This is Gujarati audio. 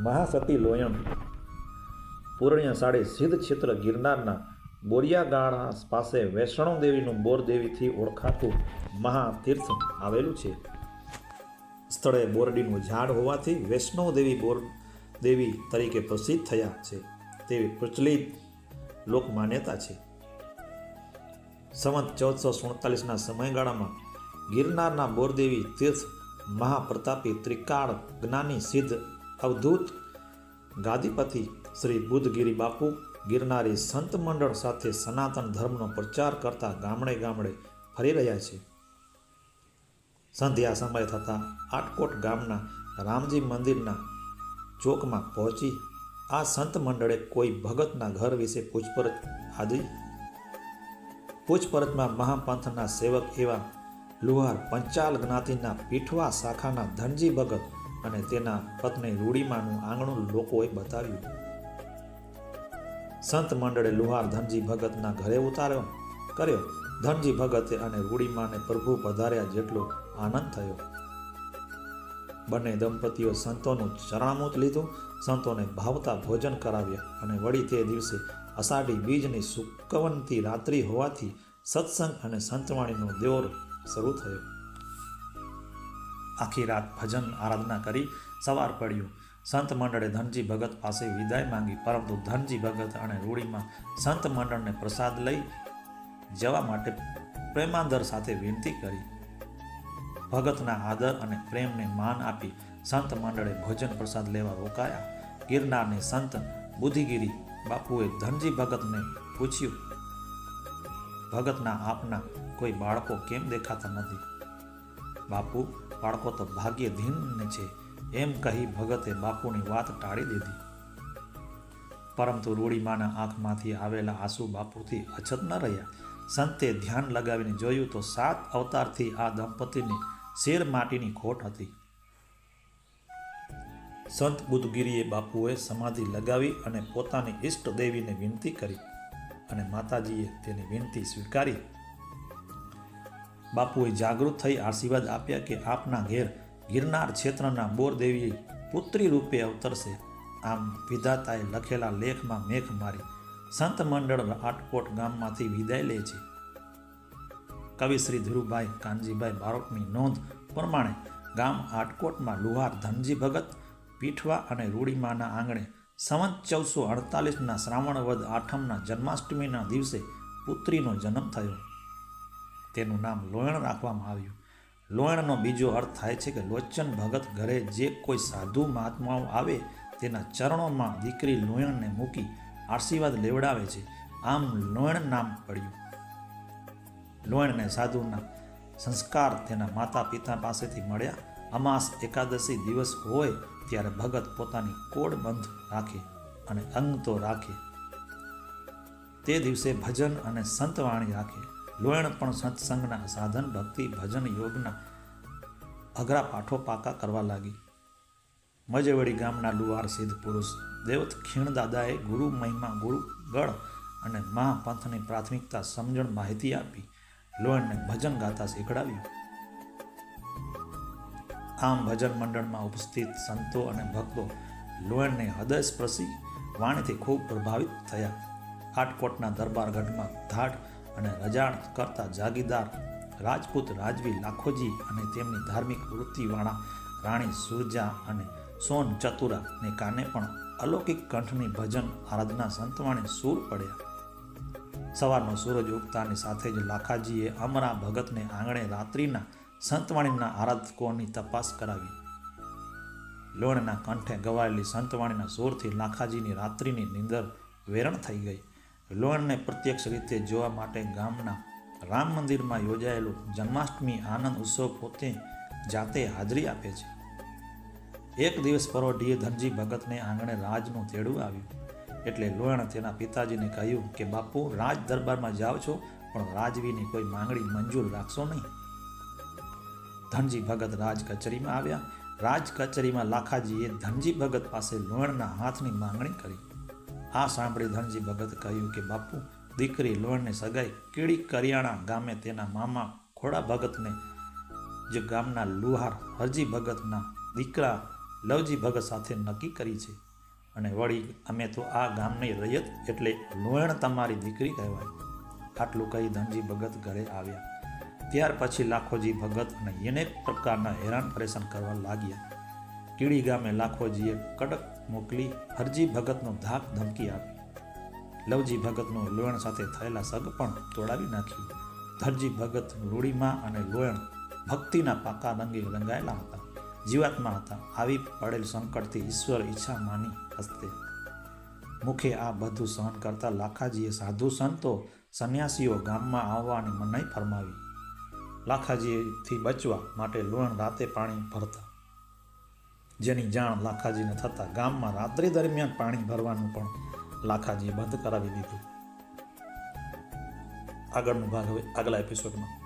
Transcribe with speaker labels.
Speaker 1: મહાસતી લોયણ પૂર્ણ્યશાળી સિદ્ધ ક્ષેત્ર ગિરનારના બોરિયાગાળા પાસે વૈષ્ણવ દેવીનું બોરદેવીથી ઓળખાતું મહાતીર્થ આવેલું છે. સ્થળે બોરડીનું ઝાડ હોવાથી વૈષ્ણવ દેવી બોરદેવી તરીકે પ્રસિદ્ધ થયા છે તેવી પ્રચલિત લોકમાન્યતા છે. સંવત 1447ના સમયગાળામાં ગિરનારના બોરદેવી તીર્થ મહાપ્રતાપી ત્રિકાળ જ્ઞાની સિદ્ધ અવધૂત ગાદીપતિ શ્રી બુદ્ધગીરી બાપુ ગિરનારી સંત મંડળ સાથે સનાતન ધર્મનો પ્રચાર કરતા ગામડે ગામડે ફરી રહ્યા છે. સંધ્યા સમય થતાં આટકોટ ગામના રામજી મંદિરના ચોકમાં પહોંચી આ સંત મંડળે કોઈ ભગતના ઘર વિશે પૂછપરછ આદરી. પૂછપરછમાં મહાપંથના સેવક એવા લુહાર પંચાલ જ્ઞાતિના પીઠવા શાખાના ધનજી ભગત અને તેના પત્ની રૂડીમાનું આંગણું લોકોએ બતાવ્યું. સંત મંડળે લુહાર ધનજી ભગતના ઘરે ઉતાર્યો કર્યો. ધનજી ભગતે અને રૂડીમાને પ્રભુ પધાર્યા જેટલો આનંદ થયો. બંને દંપતીઓ સંતોનું ચરણામૃત લીધું, સંતોને ભાવતા ભોજન કરાવ્યા અને વળી તે દિવસે અષાઢી બીજની સુકવંતી રાત્રિ હોવાથી સત્સંગ અને સંતવાણીનો દોર શરૂ થયો. આખી રાત ભજન આરાધના કરી સવાર પડ્યું. સંત મંડળે ધનજી ભગત પાસે વિદાય માંગી, પરંતુ ધનજી ભગત અને રૂડીમાં સંત મંડળને પ્રસાદ લઈ જવા માટે પ્રેમાદર સાથે વિનંતી કરી. ભગતના આદર અને પ્રેમને માન આપી સંત મંડળે ભોજન પ્રસાદ લેવા રોકાયા. ગિરનારની સંત બુદ્ધગીરી બાપુએ ધનજી ભગતને પૂછ્યું, ભગતના આપના કોઈ બાળકો કેમ દેખાતા નથી? બાપુ, બાળકો તો ભાગ્યધીન છે એમ કહી ભગતે બાપુની વાત ટાળી દીધી. પરંતુ રૂડીમાના આંખમાંથી આવેલા આંસુ બાપુથી અછત ન રહ્યા. સંતે ધ્યાન લગાવીને જોયું તો 7 અવતારથી આ દંપતીને શેર માટીની ખોટ હતી. સંત બુદ્ધગીરીએ બાપુએ સમાધિ લગાવી અને પોતાની ઈષ્ટ દેવીને વિનંતી કરી અને માતાજીએ તેની વિનંતી સ્વીકારી. બાપુએ જાગૃત થઈ આશીર્વાદ આપ્યા કે આપના ઘેર ગિરનાર ક્ષેત્રના બોરદેવી પુત્રી રૂપે અવતરશે. આમ વિધાતાએ લખેલા લેખમાં મેઘ મારી સંત મંડળ આટકોટ ગામમાંથી વિદાય લે છે. કવિ શ્રી ધીરુભાઈ કાનજીભાઈ બારોટની નોંધ પ્રમાણે ગામ આટકોટમાં લુહાર ધનજી ભગત પીઠવા અને રૂડીમાના આંગણે સંવત 1448ના શ્રાવણ વદ આઠમના જન્માષ્ટમીના દિવસે પુત્રીનો જન્મ થયો. તેનું નામ લોયણ રાખવામાં આવ્યું. લોયણનો બીજો અર્થ થાય છે કે લોચન ભગત ઘરે જે કોઈ સાધુ મહાત્માઓ આવે તેના ચરણોમાં દીકરી લોયણને મૂકી આશીર્વાદ લેવડાવે છે. આમ લોયણ નામ પડ્યું. લોયણને સાધુના સંસ્કાર તેના માતા પિતા પાસેથી મળ્યા. અમાસ એકાદશી દિવસ હોય ત્યારે ભગત પોતાની કોડ બંધ રાખે અને અંગ તો રાખે. તે દિવસે ભજન અને સંતવાણી રાખે. લોયણ પણ સત્સંગના સાધન ભક્તિ ભજન યોગના અઘરા પાઠો પાકા કરવા લાગી. મજેવડી ગામના લુહાર સિદ્ધ પુરુષ દેવત ખીણદાદાએ ગુરુ મહિમા ગુરુ ગળ અને મહાપંથની પ્રાથમિકતા સમજણ માહિતી આપી લોયણને ભજન ગાતા શીખડાવ્યું. આમ ભજન મંડળમાં ઉપસ્થિત સંતો અને ભક્તો લોયણને હૃદયસ્પર્શી વાણીથી ખૂબ પ્રભાવિત થયા. આટકોટના દરબારગઢમાં ધાડ અને રજાણ કરતા જાગીરદાર રાજપૂત રાજવી લાખોજી અને તેમની ધાર્મિક વૃત્તિવાળા રાણી સુરજા અને સોન ચતુરાને કાને પણ અલૌકિક કંઠની ભજન આરાધના સંતવાણી સૂર પડ્યા. સવારનો સૂરજ ઉગતાની સાથે જ લાખાજીએ અમરા ભગતને આંગણે રાત્રિના સંતવાણીના આરાધકોની તપાસ કરાવી. લોણના કંઠે ગવાયેલી સંતવાણીના સૂરથી લાખાજીની રાત્રિની નિંદર વેરણ થઈ ગઈ. લોણને પ્રત્યક્ષ રીતે જોવા માટે ગામના રામ મંદિરમાં યોજાયેલું જન્માષ્ટમી આનંદ ઉત્સવ પોતે જાતે હાજરી આપે છે. એક દિવસ પરોઢીએ ધનજી ભગતને આંગણે રાજનું તેડું આવ્યું. એટલે લોયણ તેના પિતાજીને કહ્યું કે બાપુ, રાજ દરબારમાં જાઓ છો પણ રાજવીની કોઈ માંગણી મંજૂર રાખશો નહીં. ધનજી ભગત રાજ કચેરીમાં આવ્યા. રાજ કચેરીમાં લાખાજીએ ધનજી ભગત પાસે લોયણના હાથની માંગણી કરી. આ સાંભળી ધનજી ભગત કહ્યું કે બાપુ, દીકરી લોયણને સગાઈ કીડી કરિયાણા ગામે તેના મામા ખોડા ભગતને જે ગામના લુહાર હરજી ભગતના દીકરા લવજી ભગત સાથે નક્કી કરી છે. અને વળી અમે તો આ ગામની રૈયત એટલે લોયણ તમારી દીકરી કહેવાય. આટલું કહી ધનજી ભગત ઘરે આવ્યા. ત્યાર પછી લાખોજી ભગત અને અનેક પ્રકારના હેરાન પરેશાન કરવા લાગ્યા. કીડી ગામે લાખોજીએ કડક મોકલી હરજી ભગતનો ધાક ધમકી આપી. લવજી ભગતનું લોયણ સાથે થયેલા સગ પણ તોડાવી નાખ્યું. ધનજી ભગત લોડીમાં અને લોયણ ભક્તિના પાકા રંગે રંગાયેલા હતા, જીવાત્મા હતા. આવી પડેલ સંકટથી ઈશ્વર ઈચ્છા માની હસ્તે મુખે આ બધું સહન કરતા લાખાજીએ સાધુ સંતો સંન્યાસીઓ ગામમાં આવવાની મનાઈ ફરમાવી. લાખાજીથી બચવા માટે લોયણ રાતે પાણી ભરતા, જેની જાણ લાખાજીને થતાં ગામમાં રાત્રિ દરમિયાન પાણી ભરવાનું પણ લાખાજીએ બંધ કરાવી દીધું. આગળનો ભાગ હવે આગલા એપિસોડમાં.